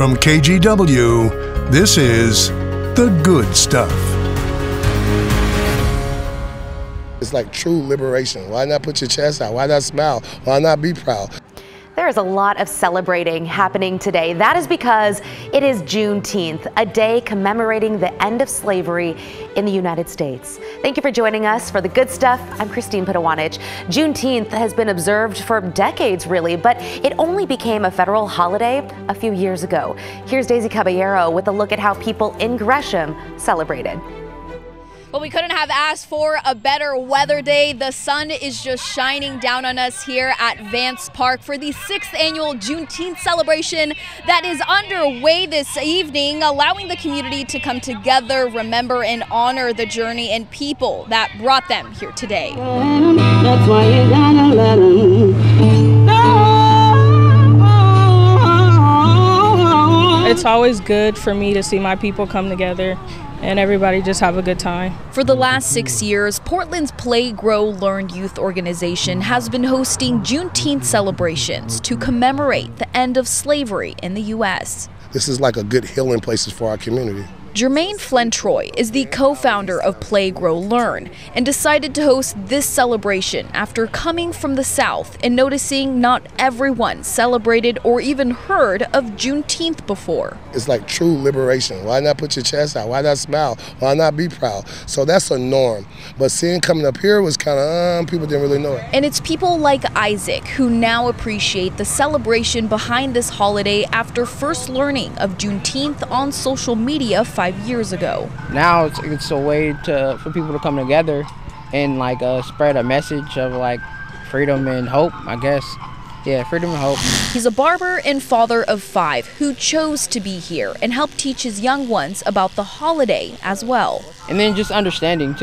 From KGW, this is The Good Stuff. It's like true liberation. Why not put your chest out? Why not smile? Why not be proud? There is a lot of celebrating happening today. That is because it is Juneteenth, a day commemorating the end of slavery in the United States. Thank you for joining us for The Good Stuff. I'm Christine Pitawanich. Juneteenth has been observed for decades, really, but it only became a federal holiday a few years ago. Here's Daisy Caballero with a look at how people in Gresham celebrated. Well, we couldn't have asked for a better weather day. The sun is just shining down on us here at Vance Park for the 6th annual Juneteenth celebration that is underway this evening, allowing the community to come together, remember and honor the journey and people that brought them here today. That's why you gotta let 'em go. It's always good for me to see my people come together and everybody just have a good time. For the last 6 years, Portland's Play, Grow, Learn youth organization has been hosting Juneteenth celebrations to commemorate the end of slavery in the U.S. This is like a good healing place for our community. Jermaine Flentroy is the co-founder of Play, Grow, Learn and decided to host this celebration after coming from the South and noticing not everyone celebrated or even heard of Juneteenth before. It's like true liberation. Why not put your chest out? Why not smile? Why not be proud? So that's a norm. But seeing coming up here was kind of, people didn't really know it. And it's people like Isaac who now appreciate the celebration behind this holiday after first learning of Juneteenth on social media 5 years ago. Now it's a way for people to come together and spread a message of freedom and hope, I guess. Yeah, freedom and hope. He's a barber and father of 5 who chose to be here and help teach his young ones about the holiday as well. And then just understanding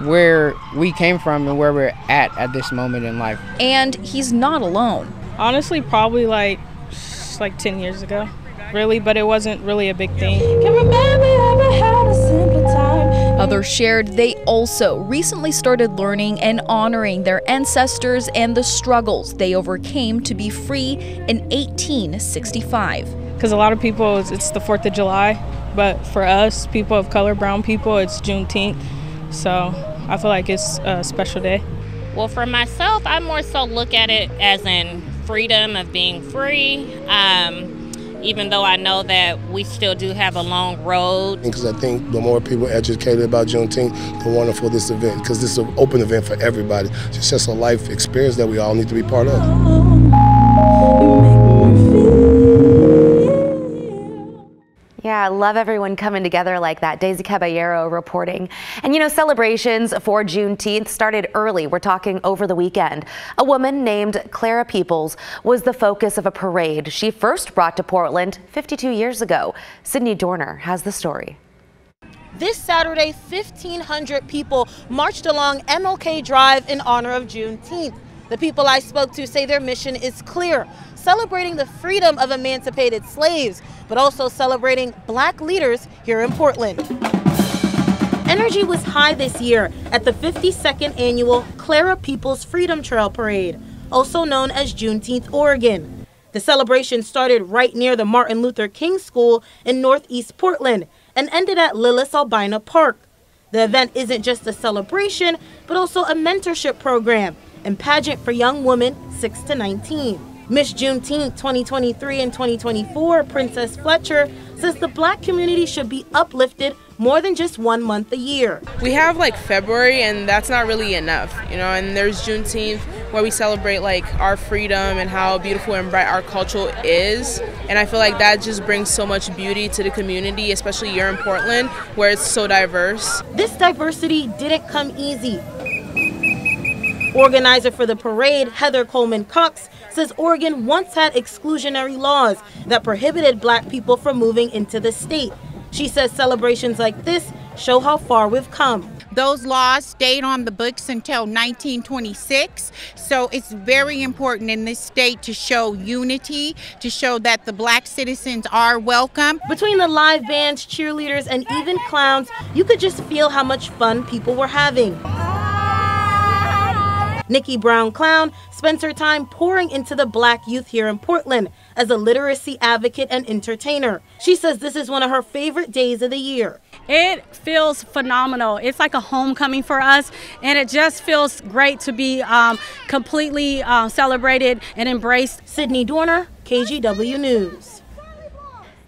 where we came from and where we're at this moment in life. And he's not alone. Honestly, probably like 10 years ago. Really, but it wasn't really a big thing. Others shared they also recently started learning and honoring their ancestors and the struggles they overcame to be free in 1865. Because a lot of people, it's the 4th of July, but for us, people of color, brown people, it's Juneteenth. So I feel like it's a special day. Well, for myself, I more so look at it as in freedom of being free. Even though I know that we still do have a long road. Because I think the more people educated about Juneteenth, the wonderful this event, because this is an open event for everybody. It's just a life experience that we all need to be part of. Yeah, I love everyone coming together like that. Daisy Caballero reporting. And you know, celebrations for Juneteenth started early. We're talking over the weekend. A woman named Clara Peoples was the focus of a parade she first brought to Portland 52 years ago. Sydney Dorner has the story. This Saturday, 1,500 people marched along MLK Drive in honor of Juneteenth. The people I spoke to say their mission is clear: celebrating the freedom of emancipated slaves, but also celebrating Black leaders here in Portland. Energy was high this year at the 52nd annual Clara Peoples Freedom Trail Parade, also known as Juneteenth Oregon. The celebration started right near the Martin Luther King School in Northeast Portland and ended at Lillis Albina Park. The event isn't just a celebration, but also a mentorship program and pageant for young women 6 to 19. Miss Juneteenth 2023 and 2024, Princess Fletcher, says the Black community should be uplifted more than just 1 month a year. We have February, and that's not really enough, and there's Juneteenth where we celebrate our freedom and how beautiful and bright our culture is. And I feel like that just brings so much beauty to the community, especially here in Portland where it's so diverse. This diversity didn't come easy. Organizer for the parade, Heather Coleman Cox, says Oregon once had exclusionary laws that prohibited Black people from moving into the state. She says celebrations like this show how far we've come. Those laws stayed on the books until 1926, so it's very important in this state to show unity, to show that the Black citizens are welcome. Between the live bands, cheerleaders, and even clowns, you could just feel how much fun people were having. Nikki Brown Clown spends her time pouring into the Black youth here in Portland as a literacy advocate and entertainer. She says this is one of her favorite days of the year. It feels phenomenal. It's like a homecoming for us, and it just feels great to be completely celebrated and embraced. Sydney Dorner, KGW News.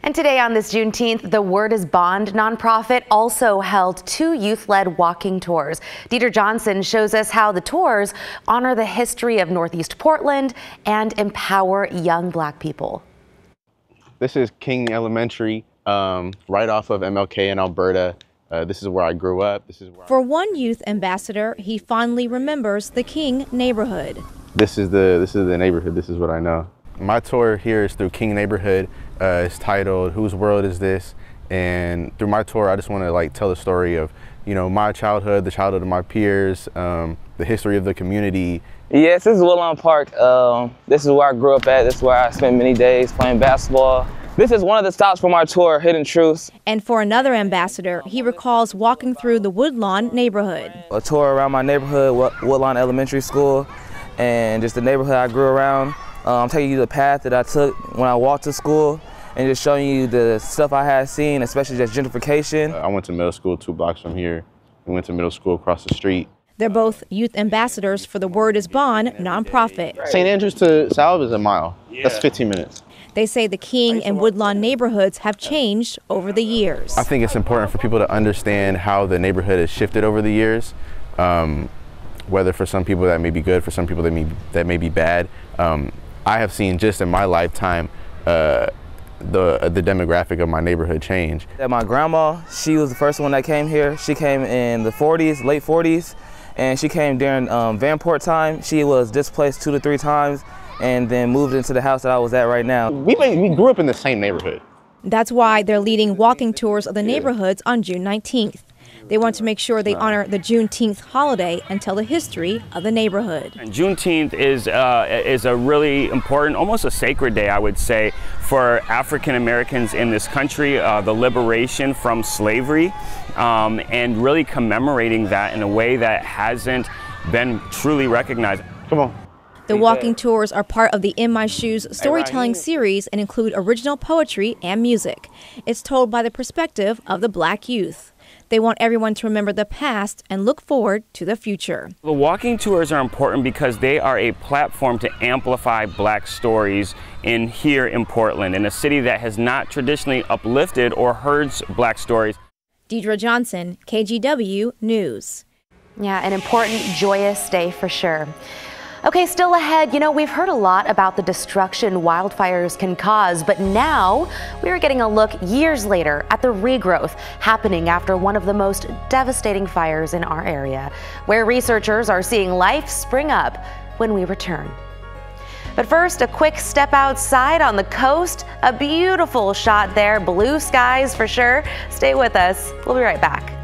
And today on this Juneteenth, the Word is Bond nonprofit also held 2 youth-led walking tours. Deidre Johnson shows us how the tours honor the history of Northeast Portland and empower young Black people. This is King Elementary, right off of MLK in Alberta. This is where I grew up. For one youth ambassador, he fondly remembers the King neighborhood. This is the neighborhood. This is what I know. My tour here is through King neighborhood. It's titled "Whose World Is This?" And through my tour, I just want to tell the story of, my childhood, the childhood of my peers, the history of the community. Yes, this is Woodlawn Park. This is where I grew up at. This is where I spent many days playing basketball. This is one of the stops from our tour, Hidden Truths. And for another ambassador, he recalls walking through the Woodlawn neighborhood. A tour around my neighborhood, Woodlawn Elementary School, and just the neighborhood I grew around. I'm taking you the path that I took when I walked to school and just showing you the stuff I had seen, especially just gentrification. I went to middle school 2 blocks from here. We went to middle school across the street. They're both youth ambassadors for the Word is Bond nonprofit. St. Andrews to Salve is a mile. That's 15 minutes. They say the King and Woodlawn neighborhoods have changed over the years. I think it's important for people to understand how the neighborhood has shifted over the years. Whether for some people that may be good, for some people that may be bad. I have seen just in my lifetime the demographic of my neighborhood change. My grandma, she was the first one that came here. She came in the 40s, late 40s, and she came during Vanport time. She was displaced 2 to 3 times and then moved into the house that I was at right now. We grew up in the same neighborhood. That's why they're leading walking tours of the neighborhoods on June 19th. They want to make sure they honor the Juneteenth holiday and tell the history of the neighborhood. And Juneteenth is a really important, almost a sacred day, I would say, for African Americans in this country, the liberation from slavery, and really commemorating that in a way that hasn't been truly recognized. Come on. The walking tours are part of the In My Shoes storytelling series and include original poetry and music. It's told by the perspective of the Black youth. They want everyone to remember the past and look forward to the future. The walking tours are important because they are a platform to amplify Black stories here in Portland, in a city that has not traditionally uplifted or heard Black stories. Deidre Johnson, KGW News. Yeah, an important, joyous day for sure. Okay, still ahead, we've heard a lot about the destruction wildfires can cause, but now we are getting a look years later at the regrowth happening after one of the most devastating fires in our area, where researchers are seeing life spring up when we return. But first, a quick step outside on the coast. A beautiful shot there, blue skies for sure. Stay with us. We'll be right back.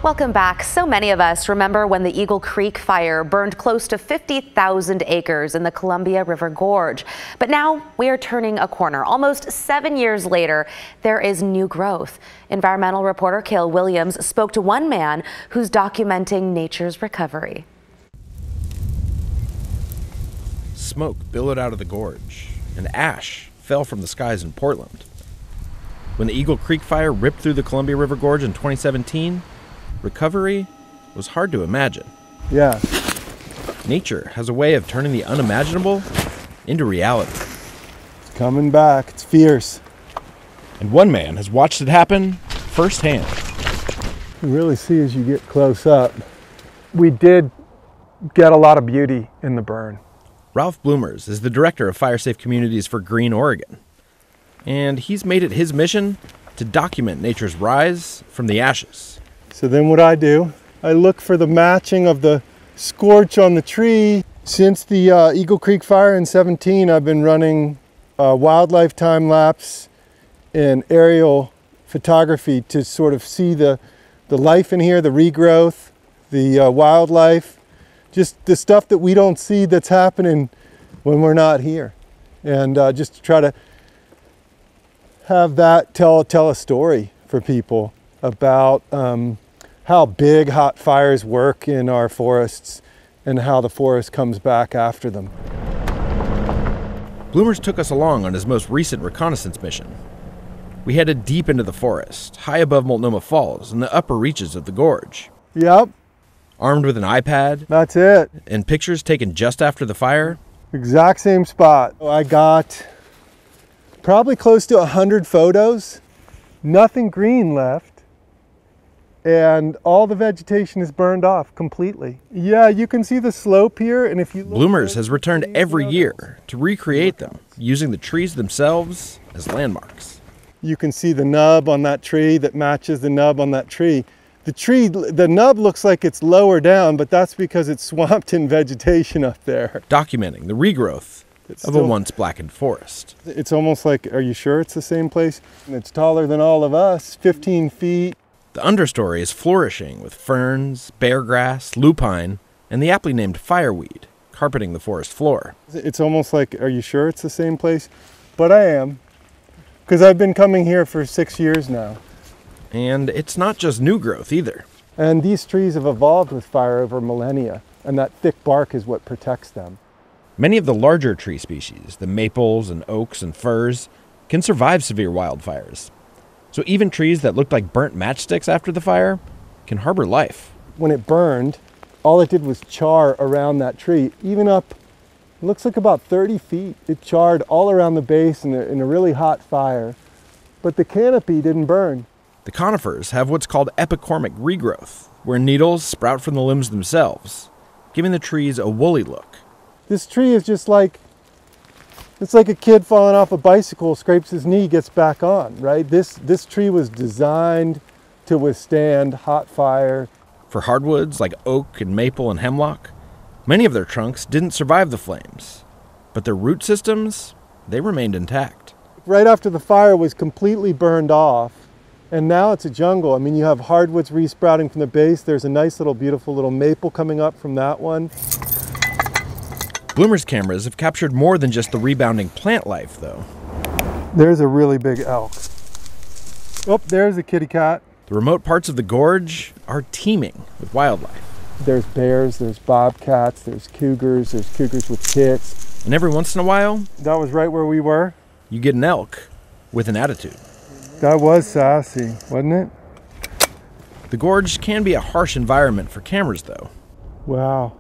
Welcome back. So many of us remember when the Eagle Creek fire burned close to 50,000 acres in the Columbia River Gorge. But now we are turning a corner. Almost 7 years later, there is new growth. Environmental reporter Cale Williams spoke to one man who's documenting nature's recovery. Smoke billowed out of the gorge, and ash fell from the skies in Portland. When the Eagle Creek fire ripped through the Columbia River Gorge in 2017, recovery was hard to imagine. Yeah. Nature has a way of turning the unimaginable into reality. It's coming back. It's fierce. And one man has watched it happen firsthand. You really see as you get close up. We did get a lot of beauty in the burn. Ralph Bloomers is the director of Fire Safe Communities for Green Oregon. And he's made it his mission to document nature's rise from the ashes. So then what I do, I look for the matching of the scorch on the tree. Since the Eagle Creek fire in 17, I've been running wildlife time lapse and aerial photography to sort of see the life in here, the regrowth, the wildlife, just the stuff that we don't see that's happening when we're not here. And just to try to have that tell a story for people about how big hot fires work in our forests and how the forest comes back after them. Bloomers took us along on his most recent reconnaissance mission. We headed deep into the forest, high above Multnomah Falls in the upper reaches of the gorge. Yep. Armed with an iPad. That's it. And pictures taken just after the fire. Exact same spot. I got probably close to 100 photos. Nothing green left. And all the vegetation is burned off completely. Yeah, you can see the slope here, and if you look, Bloomers has returned every year to recreate them, using the trees themselves as landmarks. You can see the nub on that tree that matches the nub on that tree. The nub looks like it's lower down, but that's because it's swamped in vegetation up there. Documenting the regrowth of a once blackened forest. It's almost like, are you sure it's the same place? And it's taller than all of us, 15 feet. The understory is flourishing with ferns, beargrass, lupine, and the aptly named fireweed carpeting the forest floor. It's almost like, are you sure it's the same place? But I am, because I've been coming here for 6 years now. And it's not just new growth either. And these trees have evolved with fire over millennia, and that thick bark is what protects them. Many of the larger tree species, the maples and oaks and firs, can survive severe wildfires. So even trees that looked like burnt matchsticks after the fire can harbor life. When it burned, all it did was char around that tree, even up, it looks like about 30 feet. It charred all around the base in a really hot fire, but the canopy didn't burn. The conifers have what's called epicormic regrowth, where needles sprout from the limbs themselves, giving the trees a woolly look. This tree is just like, it's like a kid falling off a bicycle, scrapes his knee, gets back on, right? This tree was designed to withstand hot fire. For hardwoods like oak and maple and hemlock, many of their trunks didn't survive the flames, but their root systems, they remained intact. Right after the fire was completely burned off, and now it's a jungle. I mean, you have hardwoods resprouting from the base. There's a nice little, beautiful little maple coming up from that one. Bloomers cameras have captured more than just the rebounding plant life, though. There's a really big elk. Oh, there's a kitty cat. The remote parts of the gorge are teeming with wildlife. There's bears, there's bobcats, there's cougars with kits. And every once in a while, that was right where we were, you get an elk with an attitude. That was sassy, wasn't it? The gorge can be a harsh environment for cameras, though. Wow.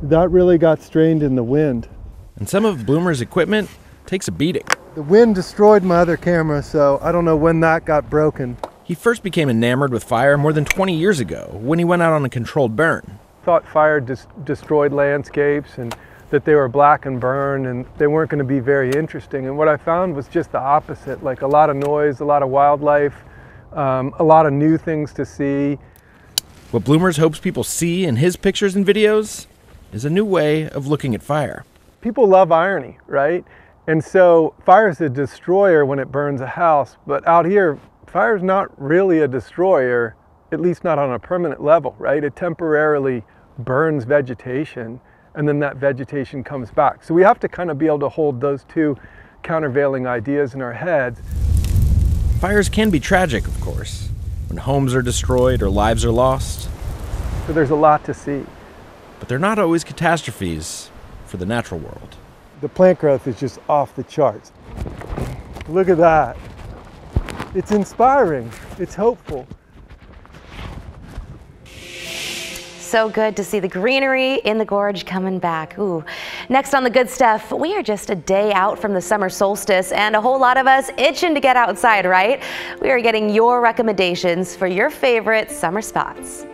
That really got strained in the wind. And some of Bloomer's equipment takes a beating. The wind destroyed my other camera, so I don't know when that got broken. He first became enamored with fire more than 20 years ago when he went out on a controlled burn. Thought fire destroyed landscapes and that they were black and burned and they weren't going to be very interesting. And what I found was just the opposite, like a lot of noise, a lot of wildlife, a lot of new things to see. What Bloomers hopes people see in his pictures and videos is a new way of looking at fire. People love irony, right? And so fire is a destroyer when it burns a house, but out here, fire is not really a destroyer, at least not on a permanent level, right? It temporarily burns vegetation, and then that vegetation comes back. So we have to kind of be able to hold those two countervailing ideas in our heads. Fires can be tragic, of course, when homes are destroyed or lives are lost. So there's a lot to see. But they're not always catastrophes for the natural world. The plant growth is just off the charts. Look at that. It's inspiring. It's hopeful. So good to see the greenery in the gorge coming back. Ooh. Next on the good stuff, we are just a day out from the summer solstice and a whole lot of us itching to get outside, right? We are getting your recommendations for your favorite summer spots.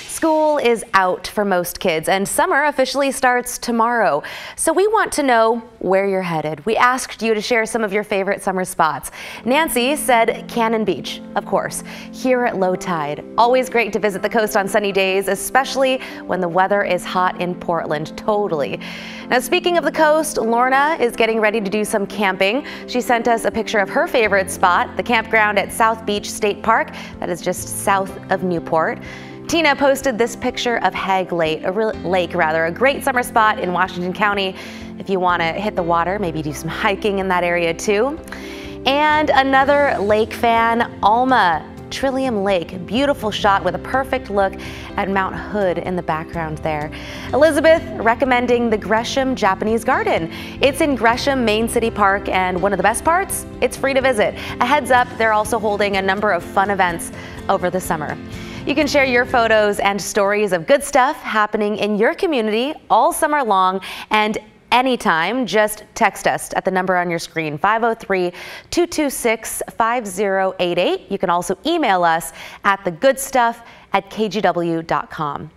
School is out for most kids and summer officially starts tomorrow. So we want to know where you're headed. We asked you to share some of your favorite summer spots. Nancy said Cannon Beach, of course, here at low tide. Always great to visit the coast on sunny days, especially when the weather is hot in Portland. Totally. Now, speaking of the coast, Lorna is getting ready to do some camping. She sent us a picture of her favorite spot, the campground at South Beach State Park, that is just south of Newport. Tina posted this picture of Hag Lake, a great summer spot in Washington County. If you want to hit the water, maybe do some hiking in that area too. And another lake fan, Alma, Trillium Lake. Beautiful shot with a perfect look at Mount Hood in the background there. Elizabeth recommending the Gresham Japanese Garden. It's in Gresham Main City Park, and one of the best parts, it's free to visit. A heads up, they're also holding a number of fun events over the summer. You can share your photos and stories of good stuff happening in your community all summer long and anytime. Just text us at the number on your screen, 503-226-5088. You can also email us at thegoodstuff at kgw.com.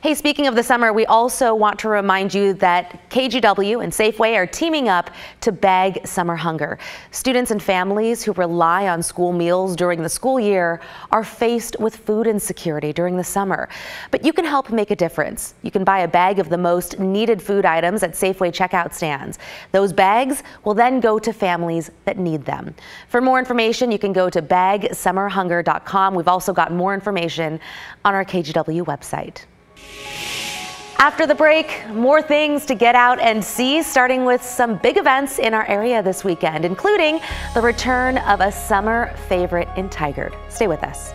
Hey, speaking of the summer, we also want to remind you that KGW and Safeway are teaming up to bag summer hunger. Students and families who rely on school meals during the school year are faced with food insecurity during the summer. But you can help make a difference. You can buy a bag of the most needed food items at Safeway checkout stands. Those bags will then go to families that need them. For more information, you can go to bagsummerhunger.com. We've also got more information on our KGW website. After the break, more things to get out and see, starting with some big events in our area this weekend, including the return of a summer favorite in Tigard. Stay with us.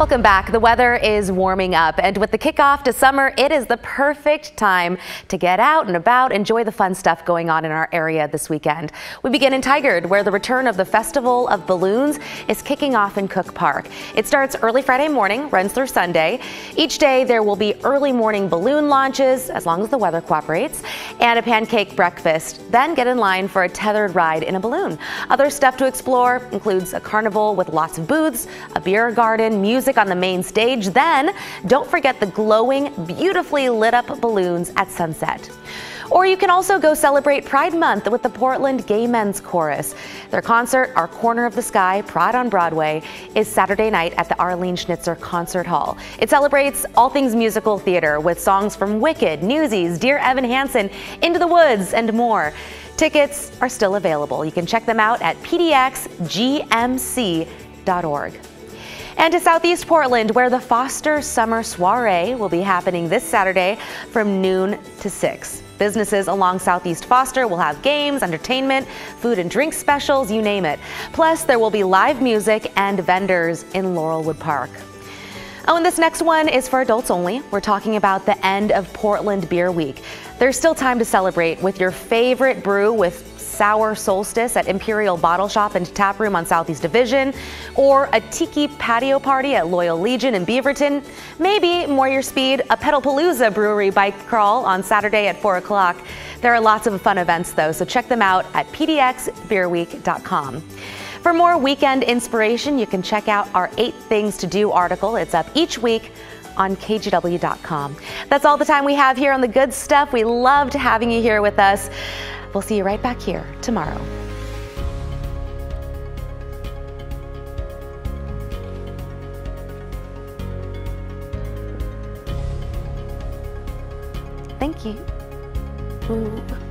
Welcome back. The weather is warming up, and with the kickoff to summer, it is the perfect time to get out and about, enjoy the fun stuff going on in our area this weekend. We begin in Tigard, where the return of the Festival of Balloons is kicking off in Cook Park. It starts early Friday morning, runs through Sunday. Each day there will be early morning balloon launches, as long as the weather cooperates, and a pancake breakfast. Then get in line for a tethered ride in a balloon. Other stuff to explore includes a carnival with lots of booths, a beer garden, music on the main stage. Then don't forget the glowing, beautifully lit up balloons at sunset. Or you can also go celebrate Pride Month with the Portland Gay Men's Chorus. Their concert, Our Corner of the Sky, Pride on Broadway, is Saturday night at the Arlene Schnitzer Concert Hall. It celebrates all things musical theater with songs from Wicked, Newsies, Dear Evan Hansen, Into the Woods, and more. Tickets are still available. You can check them out at pdxgmc.org. And to Southeast Portland, where the Foster Summer Soiree will be happening this Saturday from noon to 6. Businesses along Southeast Foster will have games, entertainment, food and drink specials, you name it. Plus, there will be live music and vendors in Laurelwood Park. Oh, and this next one is for adults only. We're talking about the end of Portland Beer Week. There's still time to celebrate with your favorite brew with sour solstice at Imperial Bottle Shop and Tap Room on Southeast Division, or a tiki patio party at Loyal Legion in Beaverton. Maybe, more your speed, a Pedalpalooza brewery bike crawl on Saturday at 4 o'clock. There are lots of fun events, though, so check them out at pdxbeerweek.com. For more weekend inspiration, you can check out our 8 Things to Do article. It's up each week on kgw.com. That's all the time we have here on The Good Stuff. We loved having you here with us. We'll see you right back here tomorrow. Thank you. Ooh.